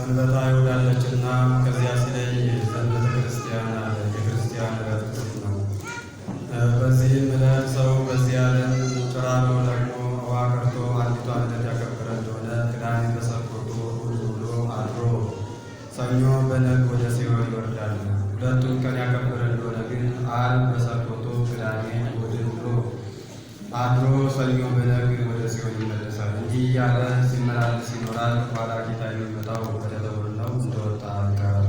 ሰንበታ ይውላለችና ከዚያ ሲለይ ሰንበተ ክርስቲያን አለ። የክርስቲያን ዕለት ነው። በዚህም ዕለት ሰው በዚህ ዓለም ጭራ ነው ደግሞ ውሃ ቀርቶ አንዲቷን ዕለት ያከበረ እንደሆነ ቅዳሜ በሰንበቱ እሑድ ውሎ አድሮ ሰኞ በነግ ወደ ሲኦል ይወርዳል። ሁለቱን ቀን ያከበረ እንደሆነ ግን ዓርብ በሰንበቱ ቅዳሜ እሑድን ውሎ አድሮ ሰኞ በነግ ወደ ሲኦል ይመለሳል። እንዲህ እያለ ሲመላለስ ይኖራል። ኋላ ጌታ የሚመጣው ወደ ደብር ነው እንደወጣ ይቀራል።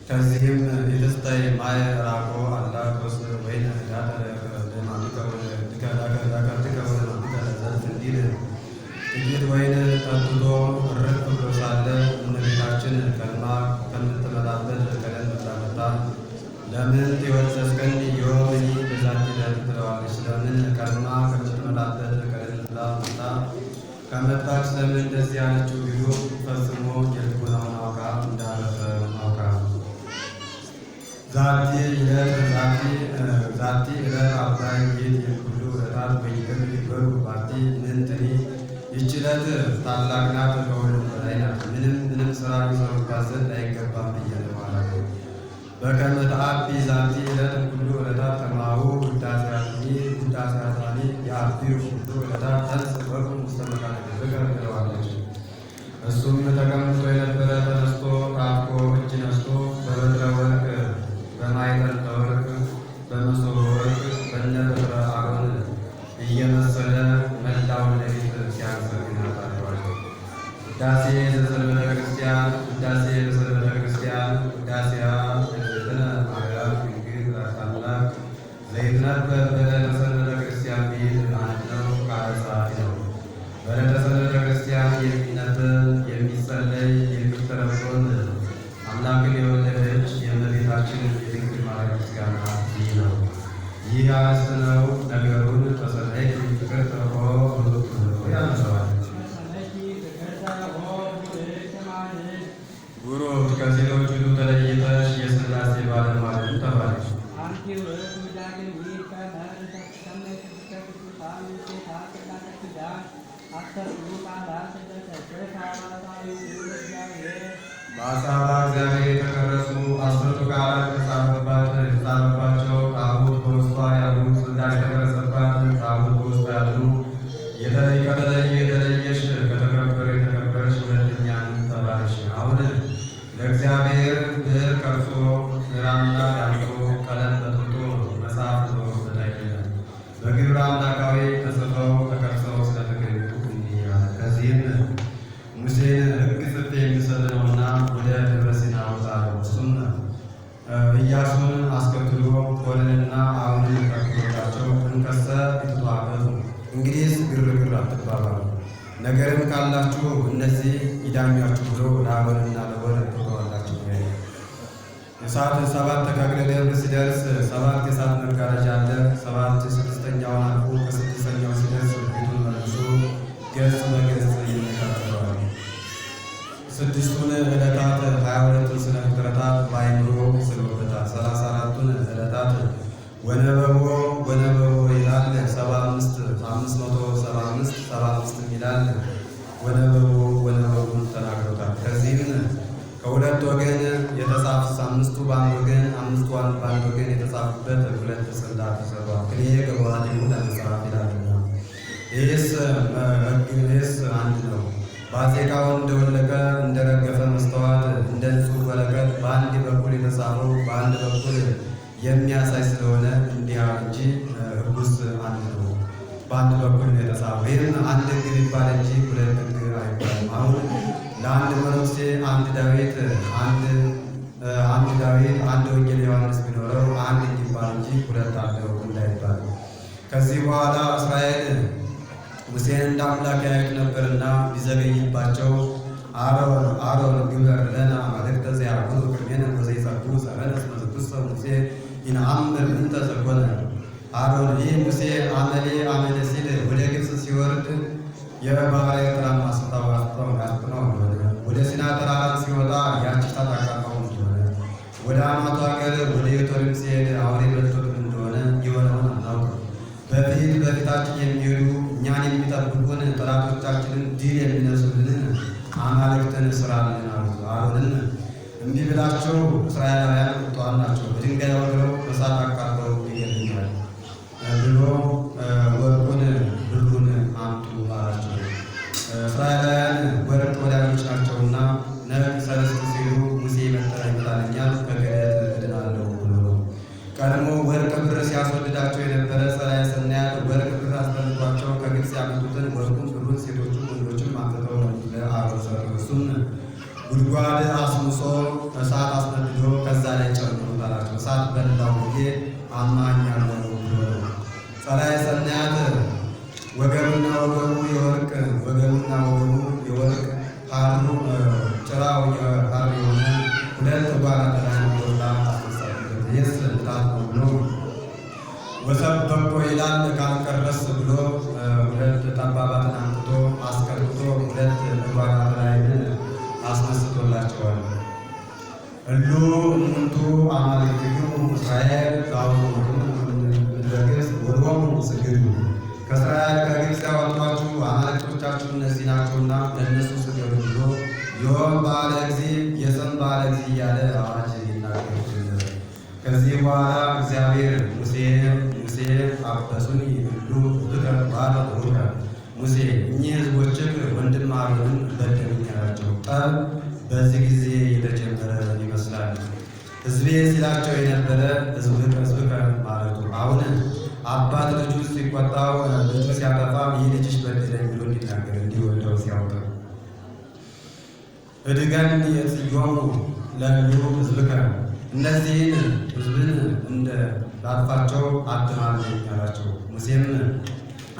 ከዚህም የተስታይ ማየ ራቆ አላ ክርስ ወይን እንዲል ጥቂት ወይን ጠጥቶ እርፍ ብሎ ሳለ እመቤታችን ቀድማ ከምትመጣበት ቀደም ብላ መጣ። ለምን ትወሰስከኒ ዮኒ በዛቲ ዕለት ትለዋለች። ስለምን ቀድማ ከምትመጣበት ቀደም ብላ መጣ? ከመጣች ለምን እንደዚህ ያለችው ቢሉ ፈጽሞ የልቦናውን አውቃ እንዳረፈ አውቃ ዛቲ ዕለት አባይ ቤት የኩሉ ዕለታት በይቅር ይበሩ ባቲ ምንትኒ ይህች ዕለት ታላቅ ናት፣ ከሁሉም በላይ ናት። ምንም ስራ ሊሰሩባት ዘንድ አይገባም ብዬ ነው አላት። በከመ ተአቢ ዛቲ ዕለት ኩሉ ዕለታት ከማሁ ውዳሴያትኒ የአቢው ኩሉ ዕለታት ተንስ በቁም ውስተ መካነ ፍቅር ትለዋለች። እሱም ተቀምጦ የነበረ ተነስቶ ታጥቆ እጅ ነስቶ በበትረ ወርቅ በማዕጠንተ ወርቅ በመሶበ ወርቅ በነበትረ አሮን እየመሰለ መላውን ሌሊት ሲያመሰግናት አድሯል። ውዳሴ ዘሰንበተ ክርስቲያን ውዳሴ ዘሰንበተ ክርስቲያን ውዳሴያ እግዝእትነ ማርያም ድንግል ታላቅ ዘይትነበብ በዕለተ ሰንበተ ክርስቲያን ቢል አንድ ነው፣ ቃለ ጸሐፊ ነው። በዕለተ ሰንበተ ክርስቲያን የሚነበብ የሚጸለይ የሚተረጎም አምላክን የወለደች የእመቤታችን የድንግል ማርያም ምስጋና ይህ ነው። ይህ አርዕስት ነው። ነገሩን በሰናይ ፍቅር ተርኮ ያነሳዋል። ጉሩት ከሴቶች ሁሉ ተለይተሽ የሥላሴ ባለሟል ተባለች። በአሳባ እግዚአብሔር የተቀረጹ 10ቱ ቃላት የተጻፈባቸው ታቦት በውስጧ ያሉ ጽላት የተቀረጸባት ታቦት በውስጧ ያሉ የተለየሽ ከተከበረ የተከበረች ሁለተኛን ተባለች። አሁን ለእግዚአብሔር ብዕር ቀርጾ ግራምና ዳምጦ ቀለም በጥብጦ መጽሐፍ ተጽፎበት አይደለም፣ በግብረ አምላካዊ ተጽፈው ተቀርጸው ስለተገኙ እንዲህ አለ። ከዚህም ሙሴን ሕግ ጽፌ የሚሰጥ ነውና ወደ ደብረ ሲና አወጣለሁ። እሱም ኢያሱን አስከትሎ ሆርንና አሁንን ተከትሎላቸው እንከሰ ይትተዋበቱ እንግዲህ ግርግር አትባባሉ፣ ነገርም ካላችሁ እነዚህ ይዳኛችሁ ብሎ ለአሮንና ለሆር ትተዋላችሁ። የሰዓት 7 ከእግረ ደብር ሲደርስ 7 የእሳት መጋረጃ አለ። 7 ስድስተኛውን አልፎ ከስድስተኛው ሲደርስ ፊቱን መልሶ ገጽ በገጽ ይነካከለዋል። 6ቱን ዕለታት 22ቱን ስነ ፍጥረታት በአይምሮ ስሎበታል። 34ቱን ዕለታት ወነበቦ ይላል። 575 ይላል። ወነበቦን ተናግሮታል። ከዚህም ከሁለት ወገን የተጻፉት 5ቱ በአንድ ወገን 5ቱ በአንድ ወገን የተጻፉበት 2 ጽላት ተሰሯል። ክሌ ገባዲሙ ለመጽሐፍ ይላልና ይህስ አንድ ነው። ባዜቃው እንደወለቀ እንደረገፈ መስተዋት እንደ ንጹሕ ወረቀት በአንድ በኩል የተጻፈው በአንድ በኩል የሚያሳይ ስለሆነ እንዲህ እንጂ ሕጉስ አንድ ነው፣ በአንድ በኩል ነው የተጻፈው። ይህም አንድ ሕግ ቢባል እንጂ 2 ሕግ አይባልም። አሁን ለአንድ መነኩሴ አንድ ዳዊት አንድ ወንጌል ዮሐንስ ቢኖረው አንድ እንዲባል እንጂ 2 አለው እንዳይባል። ከዚህ በኋላ እስራኤል ሙሴን እንደ አምላክ ያዩት ነበርና ቢዘገይባቸው አሮን ግበር ለነ አማልክተ ዘያዕቡዱ ቅድሜነ ወዘይጸግቡ ጸረነ እስመ ዝኩሰ ሙሴ ይንአምር ምንተ ዘኮነ። አሮን ይህ ሙሴ አመሌ ሲል ወደ ግብፅ ሲወርድ የባሕረ ኤርትራን አስጥመው እንደሆነ፣ ወደ ሲና ተራራን ሲወጣ ያቺ ታጣቃው እንደሆነ፣ ወደ አማቱ ሀገር ወደ ዮቶሪም ሲሄድ አውሬ በልቶት እንደሆነ የሆነውን አናውቅም። በፊታችን የሚሄዱ እኛን የሚጠብቁን ጠላቶቻችንን ድል የሚነሱልን አማልክትን ስራልን አሉት። አሮንን እምቢ ብላችሁ እስራኤላውያን ቁጣዋን ናቸው፣ በድንጋይ ወግረው በእሳት አቃጥለው ይገድሉኛል ብሎ ወርቁን ብሩን አምጡ አላቸው። እስራኤላውያን ወርቅ ወዳጆች ናቸውና ነግ ሰለስት ሲሉ ሙሴ ይመጣልኛል ከክህደት እድናለሁ ብሎ ቀድሞ ወርቅ ብር ሲያስወድዳቸው የነበረ ጸላዔ ሰናያት ወርቅ ብር አስፈልጓቸው ከግብፅ ያመጡትን ወርቁን ብሩን ሴቶቹም ወንዶችም አምጥተው ለአሮን ሰጡ። እሱም ጉድጓድ አስምሶ እሳት አስነድዶ ከዛ ላይ ጨምሩት አላቸው። እሳት በላው ጊዜ አማኛለሁ ብሎ ጸላዔ ሰናያት ወገቡና ወገቡ የወርቅ ወገቡና ወገቡ የወርቅ ሐሩ ጭራው የሐር የሆነ ሁለት ጓራት ላይ ወጣ አስነሳበት። ይህስ ምታት ነው ብሎ ወሰበኮ ይላል ካልቀረስ ብሎ ሁለት ጠባባትን አምጥቶ አስቀርቶ ሁለት ጓራት ላይ አስነስቶላቸዋል። እሉ እሙንቱ አማልክቲክሙ እስራኤል ዘአውፅኡክሙ እምግብፅ ወሎሙ ስግዱ። ከእስራኤል ከግብፅ ያወጧችሁ አማልክቶቻችሁ እነዚህ ናቸውና ለእነሱ ስገዱ ብሎ ዮም በዓለ እግዚእ የሰም በዓለ እግዚእ እያለ አዋጅ ይናገር ጀመረ። ከዚህ በኋላ እግዚአብሔር ሙሴ አበሱኒ እሉ ሕዝብከ በዓለ ቡሩከ ሙሴ እኚህ ሕዝቦችህ ወንድም አሮንን በደሉኝ አላቸው። ጠብ በዚህ ጊዜ የተጀመረ ይመስላል። ሕዝቤ ሲላቸው የነበረ ሕዝብከ ማለቱ አሁን አባት ልጁ ሲቆጣው ልጁ ሲያጠፋ ይህ ልጅሽ በደለኝ ብሎ እንዲናገር እንዲወደው ሲያውቀው እድገን የጽዮሙ ለሉ ሕዝብከ እነዚህን ሕዝብን እንደ ላጥፋቸው አትማልኝ አላቸው። ሙሴም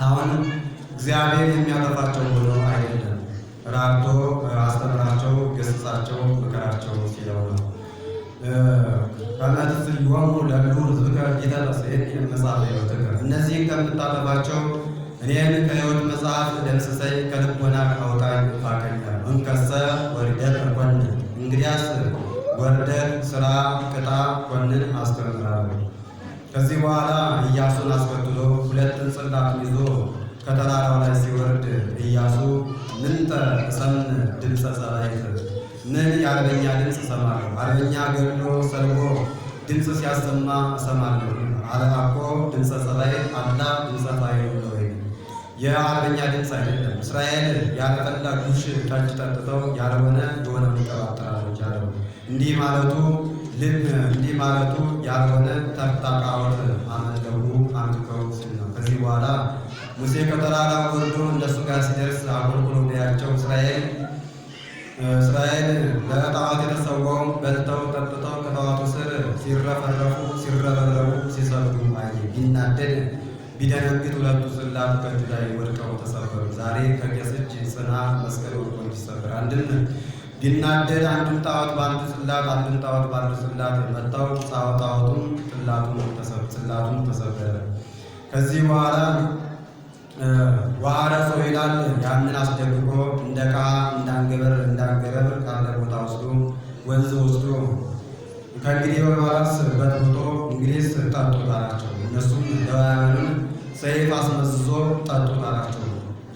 አሁን እግዚአብሔር የሚያጠፋቸው ሆኖ አይደለም ራርቶ አስተምራቸው፣ ገሥጻቸው፣ ምከራቸው ሲለው ነው። ከመትጽዮሙ ለሉ ሕዝብከ ኢተትሴን መጽሐፈ ሕይወትከ እነዚህን ከምታጠፋቸው እኔን ከሕይወት መጽሐፍ ደምስሰኝ ከልቦና አውጣኝ ፋቀኝ። እንከሰ ወርደት ኮንን እንግዲያስ ወርደት ስራ ቅጣ ኮንን አስተምራለሁ። ከዚህ በኋላ ኢያሱን አስከትሎ ሁለትን ጽላቱን ይዞ ከተራራው ላይ ሲወርድ ኢያሱ ምንተ እሰምዕ ድምፀ ጸባኢት ምን የአርበኛ ድምፅ እሰማለሁ፣ አርበኛ ገድሎ ሰልቦ ድምፅ ሲያሰማ እሰማለሁ። አለአኮ ድምፀ ጸባኢት አላ ድምፀ ፋይል ወይ የአርበኛ ድምፅ አይደለም። እስራኤል ያልፈላ ጉሽ ጠጅ ጠጥተው ያልሆነ የሆነ ይቀባጠራሉ አለው። እንዲህ ማለቱ ያልሆነ ተርታ ጣዖት አምልከው ሲል ነው። ከዚህ በኋላ ሙሴ ከተራራ ወርዶ እነሱ ጋር ሲደርስ አቁልቁሎ ቢያቸው እስራኤል ለጣዖት የተሰዋውን በልተው ጠጥተው ከጣዖቱ ስር ሲረበረቡ ሲሰግዱ አየ። ቢናደድ ቢደነግጥ ሁለቱ ጽላት ከእጁ ላይ ወድቀው ተሰበሩ። ዛሬ ከቄስ እጅ ጽና መስቀል ወድቆ እንዲሰበር አንድም ቢናደድ አንዱን ጣዖት በአንዱ ጽላት አንዱን ጣዖት በአንዱ ጽላት መታው። ጣዖቱም ጽላቱም ተሰበረ። ከዚህ በኋላ ዋረሶ ይላል ያንን አስደግፎ እንደ ዕቃ እንዳንገበር ካለ ቦታ ወስዶ ወንዝ ወስዶ ከእንግዲህ በኋላስ በጥብጦ እንግዲህስ ጠጡት አላቸው። እነሱም ሌዋውያኑን ሰይፍ አስመዝዞ ጠጡት አላቸው።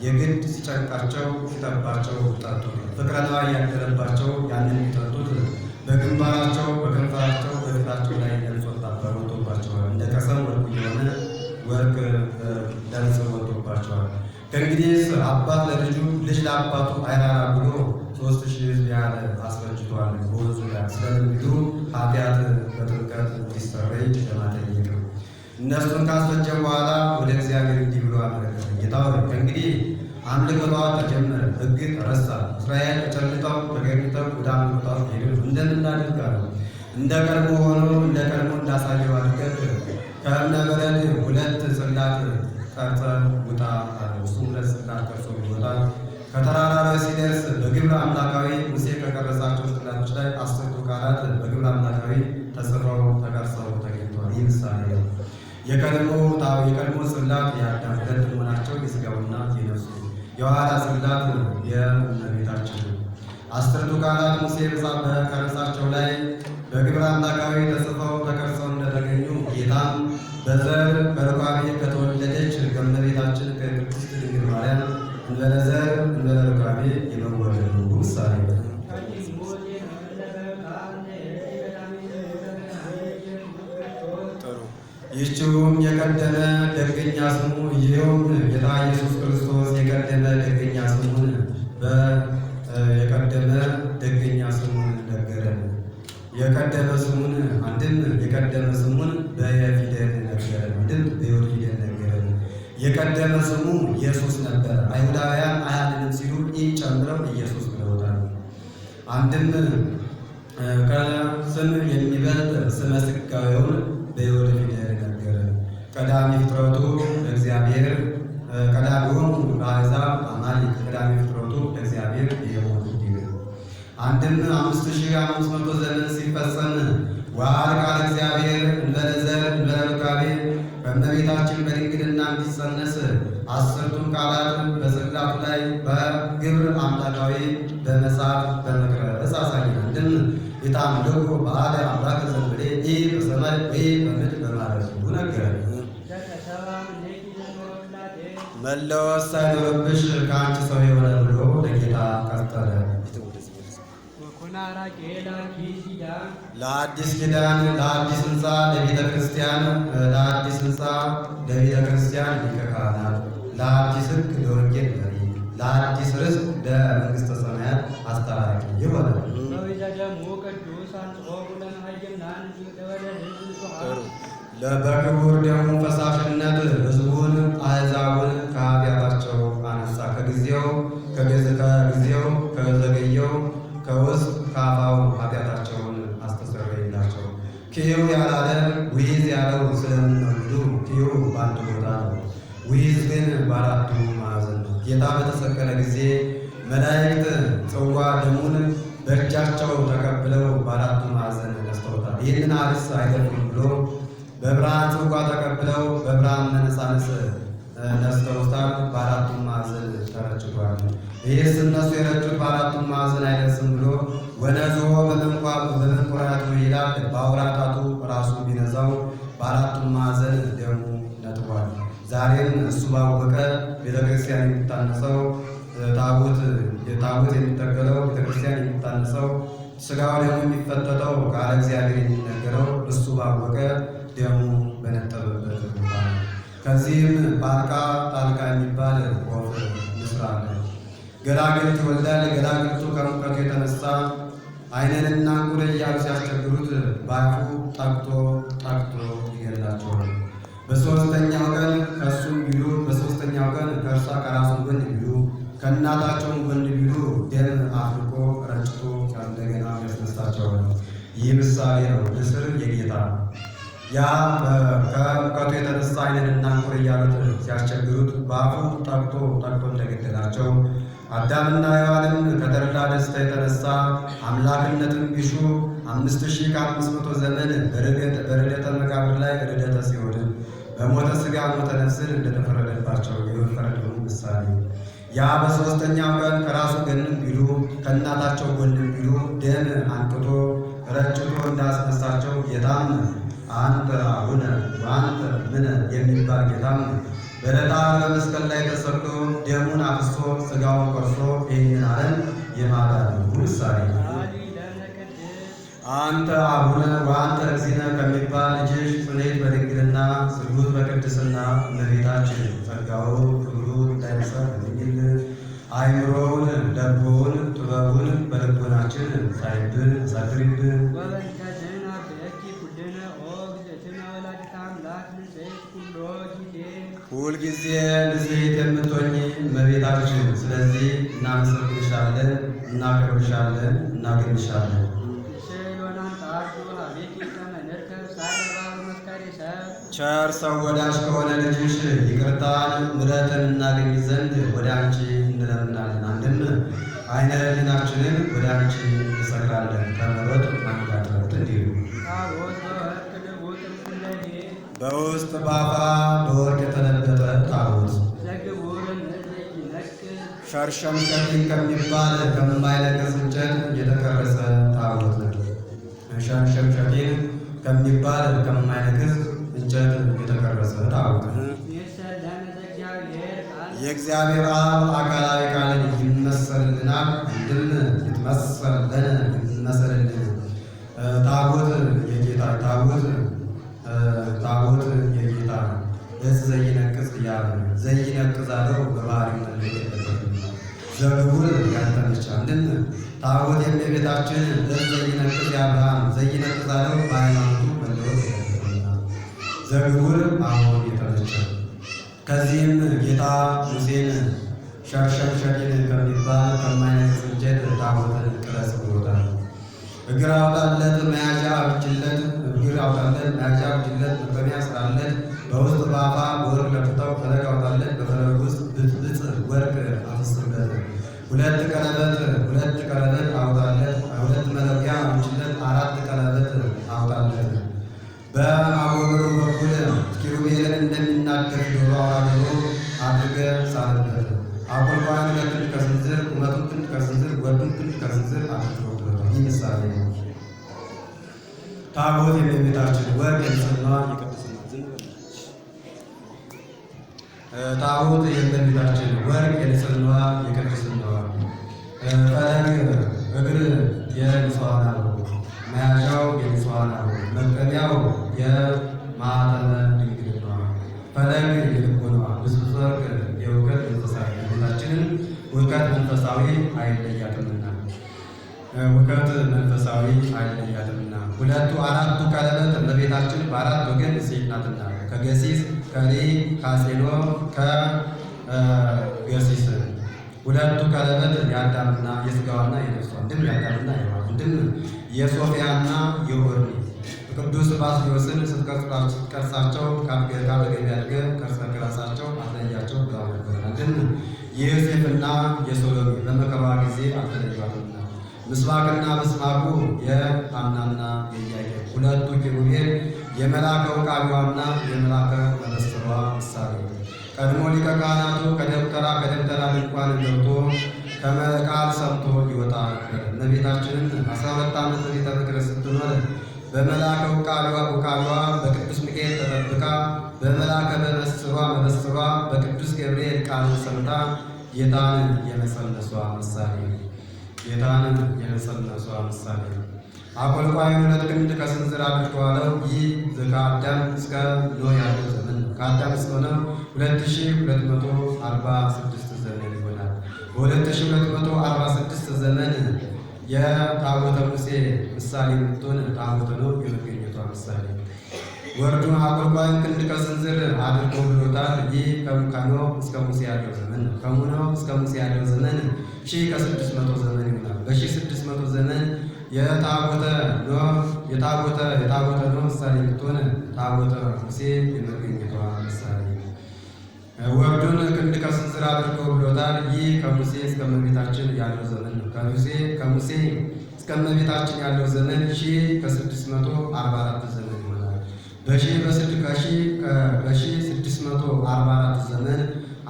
የግድ ሲጨንቃቸው ሲጠባቸው ጠጡት። ፍቅረ ነዋይ ያደረባቸው ያንን የሚጠጡት በግንባራቸው በከንፈራቸው በፊታቸው ላይ ለምጽ ወጥቶባቸዋል። እንደ ቀሰም ወርቅ የሆነ ወርቅ ለምጽ ወጥቶባቸዋል። ከእንግዲህስ አባት ለልጁ ልጅ ለአባቱ አይራራ ብሎ 3000 ሕዝብ ያህል አስፈጅቷል። በወንዙ ላይ ስለልጁ ኃጢአት በጥምቀት እንዲሰረይ ለማጠየቅ ነው። እነሱን ካስፈጀ በኋላ ወደ እግዚአብሔር እንዲህ ብሎ አመለከተ። ጌታ ሆይ ከእንግዲህ አምልኮቷ ተጀመረ፣ ሕግ ተረሳ። እስራኤል ተጨልጠው ተገኝተው ወደ አምልኮቷ ሄዱ። እንደምናደርግ አለው። እንደ ቀድሞ ሆኖ እንደ ቀድሞ እንዳሳየው አድርገህ ከእብነ በረድ 2 ጽላት ቀርጸህ ውጣ አለው። እሱም 2 ጽላት ቀርጾ ይወጣል። ከተራራ ላይ ሲደርስ በግብረ አምላካዊ ሙሴ ከቀረጻቸው ጽላቶች ላይ 10ቱ ቃላት በግብረ አምላካዊ ተጽፈው ተቀርጸው ተገኝተዋል። ይህ ምሳሌ ነው። የቀድሞ ጽላት የአዳም 2 መሆናቸው የሥጋውና የነፍሱ፣ የኋላ ጽላት የእመቤታችን 10ቱ ቃላት ሙሴ በቀረጻቸው ላይ በግብረ አምላካዊ ተጽፈው ተቀርጸው እንደተገኙ ጌታም በዘር በሩካቤ ከተወለደች ከእመቤታችን ከቅድስት ድንግል ማርያም እንበለ ዘር እንበለ ሩካቤ የመወለዱ ምሳሌ ነው። ይህችውም የቀደመ ደገኛ ስሙ ይኸውም ጌታ ኢየሱስ ክርስቶስ የቀደመ ደገኛ ስሙን የቀደመ ደገኛ ስሙን ነገረን። የቀደመ ስሙን አንድም የቀደመ ስሙን በፊደል ነገረን፣ አንድም በዮድ ፊደል ነገረን። የቀደመ ስሙ ኢየሱስ ነበር። አይሁዳውያን አያድንም ሲሉ ይህ ጨምረው ኢየሱስ ብለውታል። አንድም ከስም የሚበልጥ ስመ ሥጋዌውን በዮድ ፊደል ነገረን። ቀዳሚ ፍጥረቱ እግዚአብሔር ቀዳሚሆሙ ለአሕዛብ አማልክት ቀዳሚ ፍጥረቱ እግዚአብሔር የሞቱ አንድም 5500 ዘመን ሲፈጸም ዋል ቃል እግዚአብሔር እንበለ ዘር እንበለ ሩካቤ በእመቤታችን በድንግልና እንዲጸነስ 10ቱን ቃላት በጽላቱ ላይ በግብር አምላካዊ በመጽሐፍ በመቅረጽ አሳየን። አንድም የታምልኮ በአደ አምላክ ዘንበሌ ይህ በሰማይ ወይ በምድር በማለቱ ነገረን። መለወስ ሳይኖርብሽ ከአንቺ ሰው የሆነ ብሎ ለጌታ ቀጠለ። ለአዲስ ኪዳን ለአዲስ ሕንፃ ለቤተ ክርስቲያን ለአዲስ ሕንፃ ለቤተ ክርስቲያን ሊቀ ካህናት ለአዲስ ሕግ ለወንጌል መሪ ለአዲስ ርስት ለመንግሥተ ሰማያት አስታራቂ የሆነ በክቡር ደሙ ፈሳሽነት ሕዝቡን አሕዛቡን ከኃጢአታቸው አነሳ። ከጊዜው ከዘገየው ከውስጥ ከአፋው ኃጢአታቸውን አስተሰረየላቸው። ክዩ ያላለ ውይዝ ያለው ስለምን ነው ቢሉ ክዩ በአንድ ቦታ ነው፣ ውይዝ ግን በአራቱ ማዕዘን ነው። ጌታ በተሰቀለ ጊዜ መላእክት ጽዋ ደሙን በእጃቸው ተቀብለው በአራቱ ማዕዘን ነስተውታል። ይህንን አርስ አይደለም ብሎ በብርሃን ጽዋ ተቀብለው በብርሃን መነሳንስ ነስተውታል። በአራቱ ማዕዘን ተረጭቷል። ይህስ እነሱ የረጩት በአራቱ ማዕዘን አይደርስም ብሎ ወነዝሆ በመንኮራቱ ይላል። በአውራ ጣቱ ራሱ ቢነዛው በአራቱ ማዕዘን ደሙ ነጥቧል። ዛሬም እሱ ባወቀ ቤተክርስቲያን የሚታነጸው ታቦት የሚተከለው ቤተክርስቲያን የሚታነጸው ሥጋው ደሙ የሚፈተተው ቃለ እግዚአብሔር የሚነገረው እሱ ባወቀ ደሙ በነጠበበት ቦታ ነው። ከዚህም ጣልቃ የሚባል ወፍ ይስራል። ገላግልት ይወልዳል። ገላግልቱ ከሙቀቱ የተነሳ ዓይንንና አንጎል እያሉ ሲያስቸግሩት በአፉ ጠቅቶ ይገድላቸዋል። በሦስተኛው ቀን ከእሱም ቢሉ በሦስተኛው ቀን ከእርሷ ከራሱ ጎን ቢሉ ከእናታቸውን ጎን ቢሉ ደም አፍልቆ ረጭቶ እንደገና ያስነሳቸዋል። ይህ ምሳሌ ነው። ንስር የጌታ ያ ከሙቀቱ የተነሳ ዓይንንና አንጎል እያሉት ሲያስቸግሩት በአፉ ጠቅቶ እንደገደላቸው አዳምና ሔዋንም ከተድላ ደስታ የተነሳ አምላክነትን ቢሹ 5500 ዘመን በርደተ መቃብር ላይ ርደተ ሲኦልን በሞተ ሥጋ ሞተ ነፍስን እንደተፈረደባቸው የመፈረዱ ምሳሌ ያ በሦስተኛው ቀን ከራሱ ጎንም ቢሉ ከእናታቸው ጎንም ቢሉ ደም አንቅቶ ረጭቶ እንዳስነሳቸው ጌታም አንተ አቡነ ወአንተ ምነ የሚባል ጌታም በዕለተ ዓርብ በመስቀል ላይ ተሰቅሎ ደሙን አፍሶ ሥጋውን ቆርሶ ይህንን ዓለም የማዳኑ ምሳሌ አንተ አቡነ ወአንተ እግዚእነ ከሚባል ልጅሽ ጽኔት በድንግልና ስርጉት በቅድስና እመቤታችን ጸጋው ክብሩ እንዳይነሳት የሚል አእምሮውን ልቦውን ጥበቡን በልቦናችን ሳይብን አሳድሪብን። ሁልጊዜ ንጽሕት የምትሆኚ እመቤታችን ስለዚህ እናመሰግንሻለን፣ እናከብርሻለን፣ እናገንሻለን። ቸር ሰው ወዳጅ ከሆነ ልጅሽ ይቅርታን ምሕረትን እናገኝ ዘንድ ወደ አንቺ እንለምናለን። አንድም ዓይነ ሕሊናችንን ወደ አንቺ እንሰቅላለን። ከመሮጥ አንጋጥረት እንዲሉ በውስጥ በአፋ በወርቅ የተለበጠ ታቦት ሸርሸምሸፊን ከሚባል ከማይነቅዝ እንጨት የተቀረጸ ታቦት ነው። ሸርሸምሸፊን ከሚባል ከማይነቅዝ እንጨት የተቀረጸ ታቦት ነው። የእግዚአብሔር አብ አካላዊ ቃልን ይመሰልልናል። አንድም ይመሰልልን። ታቦት የጌታ ታቦት የጌታ እዝ ዘይነቅዝ ያለ ዘይነቅዝ አለው በባህሪ መለየት የለበትም። ዘግቡር ያንተነች አንድም ታቦት የእመቤታችን እዝ ዘይነቅዝ የአብርሃም ዘይነቅዝ አለው በሃይማኖቱ መለወጥ የለበትምና ዘግቡር አሁን የተነቸ። ከዚህም ጌታ ሙሴን ሸርሸርሸሪን ከሚባል ከማይነቅዝ እንጨት ታቦትን ቅረጽ ብሎታል። እግር አውጣለት መያዣ አብጅለት፣ እግር አውጣለት መያዣ አብጅለት፣ መቆሚያ ስራለት፣ በውስጥ በአፋ በወርቅ ለፍተው፣ ፈለግ አውጣለት በፈለግ ውስጥ ብጥብጥ ወርቅ አፍስበት፣ ሁለት ቀለበት አውጣለት፣ ሁለት መለኪያ አብጅለት፣ አራት ቀለበት አውጣለት። በአጎበሩ በኩል ኪሩቤልን እንደሚናገር ዶሮ አውራ ዶሮ አድርገህ ሳልበት። አቆልቋን 2 ክንድ ከስንዝር ቁመቱን ክንድ ከስንዝር ወርዱን ክንድ ከስንዝር አድርገው ብለዋል። ይህ ምሳሌ ነው። ታቦት የእመቤታችን ወርቅ የንጽሕናዋ የቅድስና ታቦት የእመቤታችን ወርቅ የንጽሕናዋ የቅድስናዋ ፈለግ እግር የንጹሐን አበው መያዣው የንጹሐን አበው መቀሚያው የማኅተመ ድንግልናዋ ፈለግ የልቦናዋ ብስብስ ወርቅ የእውቀት መንፈሳዊ ሁላችንን እውቀት መንፈሳዊ አይለያትምና ሁለቱ አራቱ ቀለበት እመቤታችን በአራት ወገን ሴት ናትና ከገሲስ ከሌ ከአሴኖ ከገሲስ ሁለቱ ቀለበት የአዳምና የሥጋዋና የነፍሷ አንድም የአዳምና የሔዋን አንድም የሶፊያና የሆርኒ ቅዱስ ባስልዮስን ስትቀርጻቸው ከአጠገቤ አድርገህ ከራሳቸው አትለያቸው ብለው ነበር። አንድም የዮሴፍና የሶሎሜ በመከራዋ ጊዜ አልተለዩአትምና ምስባክና ምስማኩ የሐናና የኢያቄም ሁለቱ ኪሩቤል የመልአከ ውቃቢዋና የመልአከ መበስሯ ምሳሌ ቀድሞ ሊቀ ካህናቱ ከደብተራ ድንኳን ገብቶ ከመቃል ሰምቶ ይወጣ ነበር። እመቤታችንን 12 ዓመት በቤተ መቅደስ ስትኖር በመልአከ ውቃቢዋ በቅዱስ ሚካኤል ተጠብቃ በመልአከ መበስሯ በቅዱስ ገብርኤል ቃልን ሰምታ ጌታን የመጸነሷ ምሳሌ አቆልቋዩን 2 ክንድ ከስንዝር አድርገዋለው። ይህ ከአዳም እስከ ኖህ ያለው ዘመን ነው። ከአዳም እስከ ኖህ 2246 ዘመን ይሆናል። በ2246 ዘመን የታቦተ ሙሴ ምሳሌ የምትሆን ታቦተ ኖህ የመገኘቷ ምሳሌ ወርዱን አቆልቋዩን ክንድ ከስንዝር አድርገው ብሎታል። ይህ ከኖህ እስከ ሙሴ ያለው ዘመን ነው። ከኖህ እስከ ሙሴ ያለው ዘመን 1600 ዘመን ይሆናል። በ1600 ዘመን የታቦተ ኖህ ምሳሌ የምትሆን ታቦተ ሙሴ የመገኘቷ ምሳሌ ወርዱን ክንድ ከስንዝር አድርገው ብሎታል። ይህ ከሙሴ እስከ እመቤታችን ያለው ዘመን ነው። ከሙሴ እስከ እመቤታችን ያለው ዘመን 1644 ዘመን ይሆናል። በ1644 ዘመን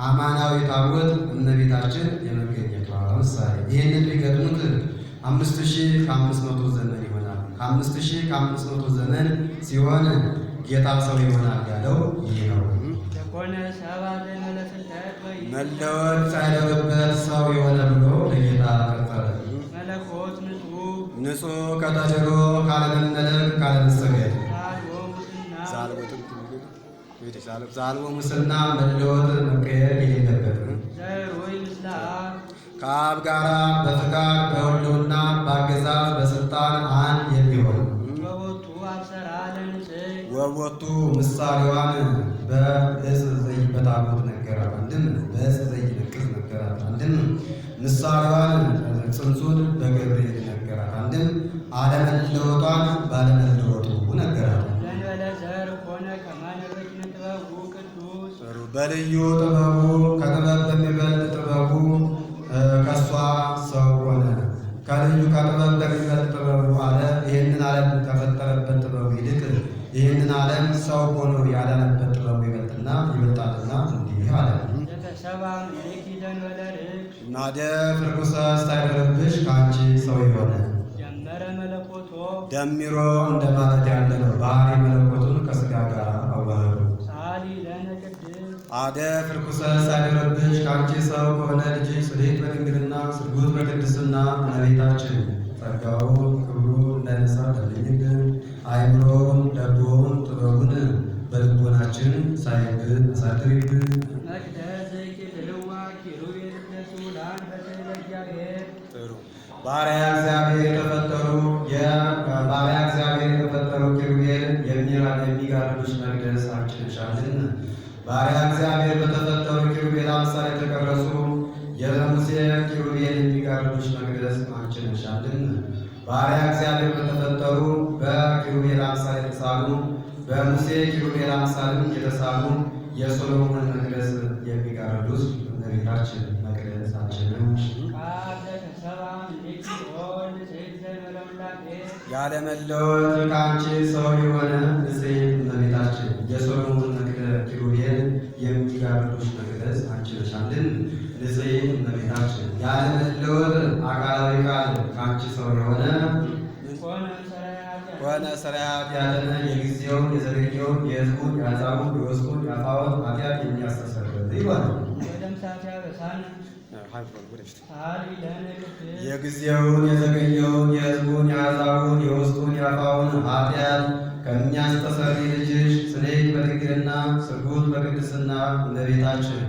አማናዊ ታቦት እመቤታችን የመገኘቷ ምሳሌ ይህንን ሊገጥሙት 5500 ዘመን ይሆናል። ከ5500 ዘመን ሲሆን ጌታ ሰው ይሆናል ያለው ይህ ነው። መለወጥ ሳይኖርበት ሰው የሆነ ብሎ ለጌታ ቀጠረ። ንጹሕ ከተድሮ ካለመመለክ ካለመሰገድ ዛልቦ ሙስና መለወጥ መቀየር የሌለበት ከአብ ጋራ በፍቃድ በሕልውና በአገዛዝ በስልጣን አንድ የሚሆን ወቦቱ ምሳሌዋን በዕፀ በታቦት ነገራት። አንድም በዕፀ ዘይነቅዝ ነገራት። አንድም ምሳሌዋን ጽንሱን በገብርኤል ነገራት። አንድም አለመለወጧን ባለመለወጡ ነገራት። በልዩ ጥበቡ ከጥበብ በሚበልጥ ጥበቡ ከእሷ ሰው ሆነ። ከልዩ ከጥበብ በሚበልጥ ጥበቡ አለ። ይህንን ዓለም ከፈጠረበት ጥበቡ ይልቅ ይህንን ዓለም ሰው ሆኖ ያዳነበት ጥበቡ ይበልጣልና እንዲህ አለ። ናደፍ ርኩሰት ሳይደርብሽ ከአንቺ ሰው የሆነ ደሚሮ እንደማለት ያለ ነው። ባህሪ መለኮቱን ከሥጋ ጋር አዋህዱ። አደፍ ርኩሰት ሳይደረብሽ ከአንቺ ሰው ከሆነ ልጅሽ ስሌት በድንግልና ስርጉት በቅድስና እመቤታችን ጸጋውን ክብሩን እንዳይነሳ ለምኝልን። አይምሮውን ለቦውን ጥበቡን በልቦናችን ሳይብን አሳድሪብን። ባሪያ እግዚአብሔር የተፈጠሩ ኪሩቤል የሚጋርዱሽ መቅደስ አንቺ ነሻልን። ባሪያ እግዚአብሔር በተፈጠሩ ኪሩቤል አምሳል የተቀረጹ የሙሴ ኪሩቤል የሚጋርዱሽ መቅደስ አንቺ ነሻልን። ባሪያ እግዚአብሔር በተፈጠሩ በኪሩቤል አምሳል የተሳሉ በሙሴ ኪሩቤል አምሳልም የተሳሉ የሶሎሞን መቅደስ የሚጋርዱሽ እመቤታችን መቅደስ አንቺ ነሽ። ያለመለወጥ ከአንቺ ሰው የሆነ ንጽሕት እመቤታችን የሶሎሞን ኪሩቤል የሚጋርዱሽ መቅደስ አንቺ ነሻልን። ንጽሕት እመቤታችን ያለመለወጥ አካላዊ ቃል ከአንቺ ሰው የሆነ ሆነ ሠራያት ያለነ የጊዜውን የዘገየውን የሕዝቡን የአሕዛቡን የውስጡን የአፋውን ኃጢአት የሚያስተሰርይ ይሆናል። የጊዜውን የዘገየውን የሕዝቡን የአሕዛቡን የውስጡን የአፋውን ኃጢአት ከሚያስተሰርይ ልጅሽ ስሌት በድንግልና ስርጉት በቅድስና እመቤታችን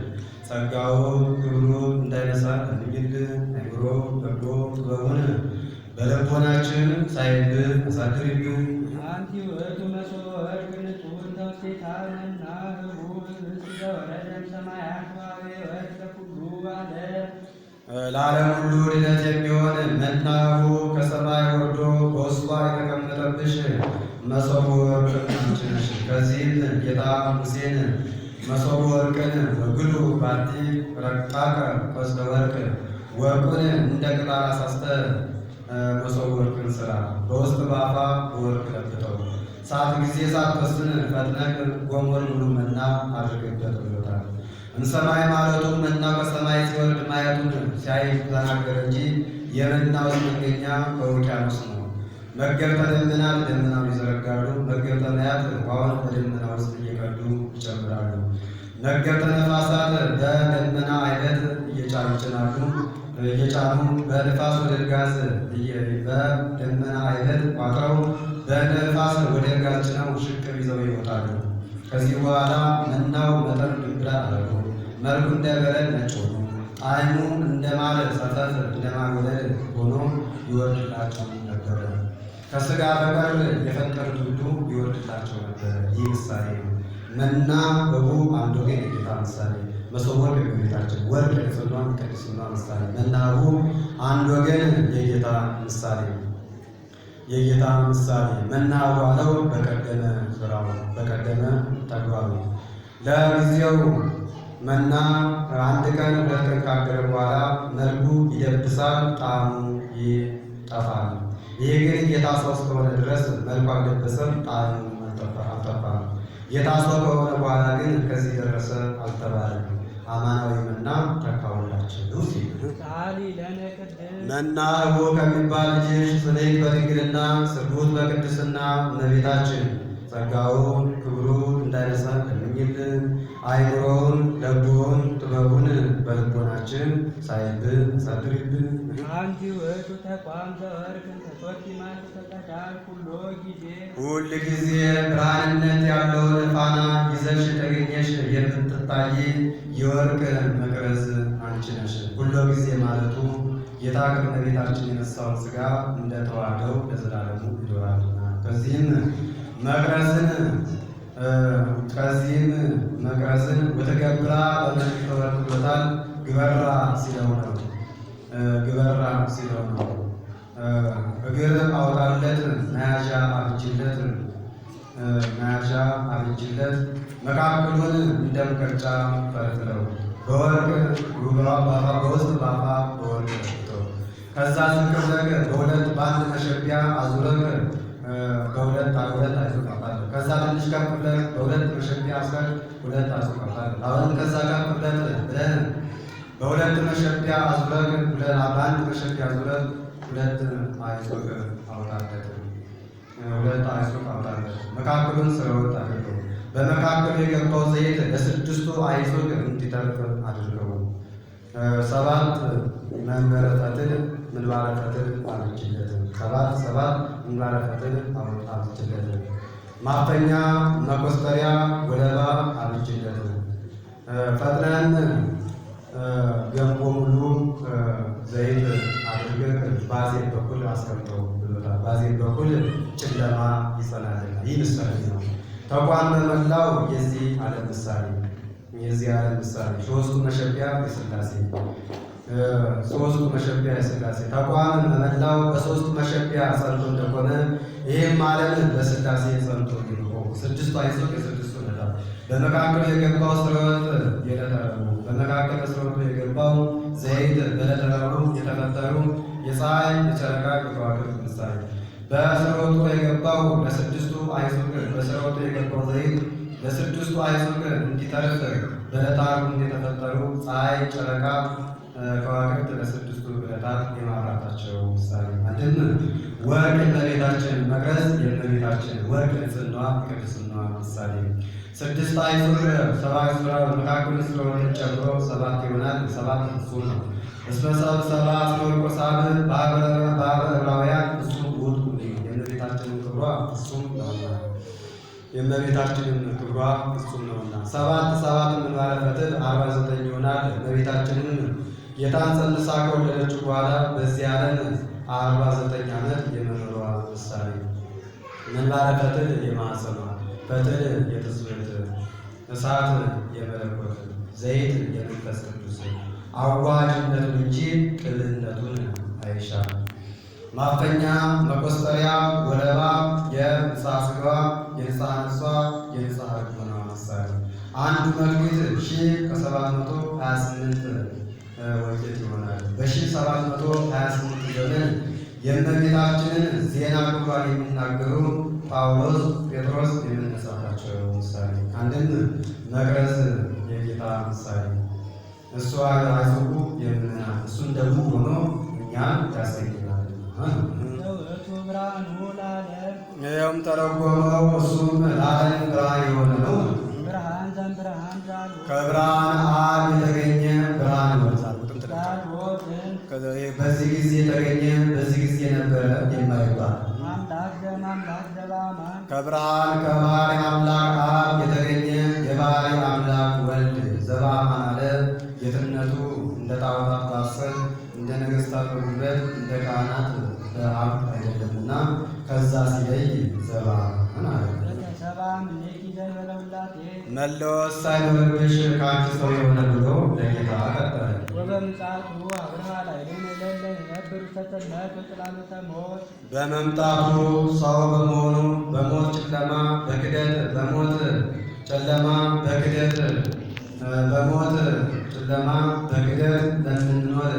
ጸጋውን ክብሩን እንዳይነሳ ለምኝልን። አይምሮ በጎ ጥበቡን በልቦናችን ሳይብን አሳድሪብን። አንቲ ውእቱ መሶበ ወርቅ ንጹሕ ተውስቴታ መና ህቡብ ዘወረደ እምሰማያት ወአብየ ለኩሉ ዓለም። ለዓለም ሁሉ ድነት የሚሆን መናሁ ከሰማይ ወርዶ በውስጧ የተቀመጠብሽ መሶበ ወርቅ አንቺ ነሽ። ከዚህም ጌታ ሙሴን መሶበ ወርቅን ወግሉ ባቲ ረቃቀ ቆስለ ወርቅ ወርቁን እንደ ቅጣት አሳስተ መሶበ ወርቅን ስራ በውስጥ በአፋ በወርቅ ለብጠው ሰዓት ጊዜ ሳትወስን ፈጥነህ ጎሞን ሙሉ መና አድርግበት ብሎታል። እንሰማይ ማለቱ መናው ከሰማይ ሲወርድ ማየቱን ሲያይ ተናገረ እንጂ የመናው መገኛ በውቅያኖስ ነው። መገብተ ደመናት ደመናውን ይዘረጋሉ። መገብተ ነፋሳት ውሃውን በደመና ውስጥ እየቀዱ ይጨምራሉ። መገብተ ነፋሳት በደመና አይነት እየጫኑ በንፋስ ወደ ጋዝ በደመና አይነት ቋጥረው በነፋስ ወደ ጋዝ ጭነው ሽቅብ ይዘው ይወጣሉ። ከዚህ በኋላ መናው መጠኑ ድንብላል አደረጉ። መልኩ እንደ በረድ ነጭ ሆኖ ጣዕሙ እንደ ማር ሰተት እንደ ማጎለል ሆኖ ይወርድላቸው ነበረ። ከሥጋ በቀር የፈጠሩት ሁሉ ይወርድላቸው ነበረ። ይህ ምሳሌ ነው። መና በጉ አንድ ወገን የጌታ ምሳሌ፣ መሶበ ወርቅ የእመቤታችን ወርቅ የቅድስናዋ ቅድስና ምሳሌ፣ መናሁ አንድ ወገን የጌታ ምሳሌ የጌታ ምሳሌ። መናሁ አለው በቀደመ ስራው በቀደመ ተግባሩ። ለጊዜው መና አንድ ቀን ሁለት ቀን ካገረ በኋላ መልኩ ይደብሳል፣ ጣዕሙ ይጠፋል። ይህ ግን ጌታ ሰው እስከሆነ ድረስ መልኩ አልደበሰም፣ ጣዕሙ አልጠፋም። ጌታ ሰው ከሆነ በኋላ ግን ከዚህ ደረሰ አልተባለም። አማናዊ መና ተካውላችሁ ሲል መና ህቦ ከሚባል ልጅሽ ስሌት በድንግልና ስርጉት በቅድስና እመቤታችን ጸጋውን ክብሩን እንዳይነሳ ለምኝልን። አይምሮውን ለቦውን ጥበቡን በልቦናችን ሳይብን አሳድሪብን። አንቲ ውእቱ ተቋም ዘወርቅ ተሶቲ ማለት ተቀዳል ሁሉ ጊዜ ሁል ጊዜ ብርሃንነት ያለውን ፋና ይዘሽ ተገኘሽ የምትታይ የወርቅ መቅረዝ አንቺ ነሽ። ሁሉ ጊዜ ማለቱ ጌታ ከእመቤታችን የነሳውን ሥጋ እንደተዋህደው ለዘላለሙ ይኖራልና ከዚህም መቅረዝን ወተገብራ በመልክ ተወርቶታል። ግበራ ሲለው ነው። እግር አውጣለት መያዣ አብጅለት መካከሉን እንደ ሙቀጫ ፈርፍለው በወርቅ በውስጥ ባፋ በወርቅ ለብጠው ከዛ ዝንቅርለቅ በሁለት በአንድ መሸቢያ አዙረቅ በሁለት አይዞቃታል። ከዛ ትንሽ ከፍ ብለህ በሁለት መሸቢያ አስረህ ሁለት አዞቃታል። አሁንም ከዛ ከፍ ብለህ በሁለት መሸቢያ አዙረህ በአንድ መሸቢያ አዙረህ ሁለት አይዞቅ አውጣለት። መካከሉን ስለወጥ አድርገው በመካከሉ የገባው ዘይት ለስድስቱ አይሶግ እንዲተርፍ አድርገው። 7 መንበረ ፈትል ምንባረ ፈትል አብጅለት። 7 ምንባረ ፈትል አብጅለት። ማፈኛ መኮስተሪያ ወለባ አብጅለት። ፈጥነን ገንቦ ሙሉ ዘይት አድርገህ ባዜን በኩል አስቀምጠው ብሎታል። ባዜን በኩል ጨለማ ይጸናልና። ይህ ምሳሌ ነው። ተቋም በመላው የዚህ ዓለም ምሳሌ ሦስቱ መሸቢያ የሥላሴ ተቋም በመላው በሦስቱ መሸቢያ ጸንቶ እንደሆነ ይህም ዓለም በሥላሴ ጸንቶ ሊቆሙ። 6ቱ አይሶግ የ6ቱ ነዳብ በመካከሉ የገባው ስርወት በመካከል ስርወቱ የገባው ዘይት በዕለተ ረቡዕ የተፈጠሩ የፀሐይ የጨረቃ የከዋክብት ምሳሌ በስርወቱ የገባው ለስድስቱ አይሶግ በስርወቱ የገባው ዘይት ለስድስቱ አይሶግ እንዲተርፍ በዕለተ ዓርብ የተፈጠሩ ፀሐይ፣ ጨረቃ፣ ከዋክብት ለስድስቱ ዕለታት የማብራታቸው ምሳሌ። አንድም ወርቅ የእመቤታችን መቅረዝ የእመቤታችን ወርቅ ንጽሕናዋ የቅድስናዋ ምሳሌ። 6 አይሶግ 7 ሥራ በመካከሉ ስርወትን ጨምሮ 7 ይሆናል። 7 ፍጹም ነው። እስመ ሰብአ ወርቆ ሳብዕ በኀበ ዕብራውያን ፍጹም ውእቱ የእመቤታችንን ክብሯ ፍጹም ነውና 7 ምንባረ ፈትል 49 ይሆናል። እመቤታችንን ጌታን ጸንሳ ከወለደችው በኋላ በዚህ ዓለም 49 ዓመት የመኖሯ ምሳሌ። ምንባረ ፈትል የማኅፀኗ፣ ፈትል የትስብእት፣ እሳት የመለኮት፣ ዘይት የመንፈስ ቅዱስ አዋጅነቱን እንጂ ቅልነቱን አይሻም። ማፈኛ መኮስተሪያ ወለባ የንጽሐ ሥጋዋ የንጽሐ ነፍሷ የንጽሐ ልቦናዋ ምሳሌ። አንዱ መክሊት 1728 ወቄት ይሆናል። በ1728 ዘመን የእመቤታችንን ዜና ክብሯን የሚናገሩ ጳውሎስ፣ ጴጥሮስ የመነሳታቸው ምሳሌ። አንድም መቅረዝ የጌታ ምሳሌ እሱ አይሶጉ የምናን እሱን ደግሞ ሆኖ እኛን ያሰግናል። ይኸውም ተረጎመው እሱም ለዓለም ብርሃን የሆነ ነው። ከብርሃን አብ የተገኘ ብርሃን ይወጣል። በዚህ ጊዜ የተገኘ በዚህ ጊዜ ነበረ የማይባል ከብርሃን ከባሕርይ አምላክ አብ የተገኘ የባሕርይ አምላክ ወልድ ዘበአማን አለ። ጌትነቱ እንደ ጣዖታት በሐሰት እንደ ነገሥታት በጉልበት እንደ ካህናት በሀብት አይደለምና ከዛ ሲለይ ዘበአማን አለ። መለወስ ሳይኖርብሽ ከአንቺ ሰው የሆነ ብሎ ለጌታ ቀጠለ። በመምጣቱ ሰው በመሆኑ በሞት ጨለማ በክደት በሞት ጨለማ በክደት በሞት ጨለማ በክደት ለምንኖር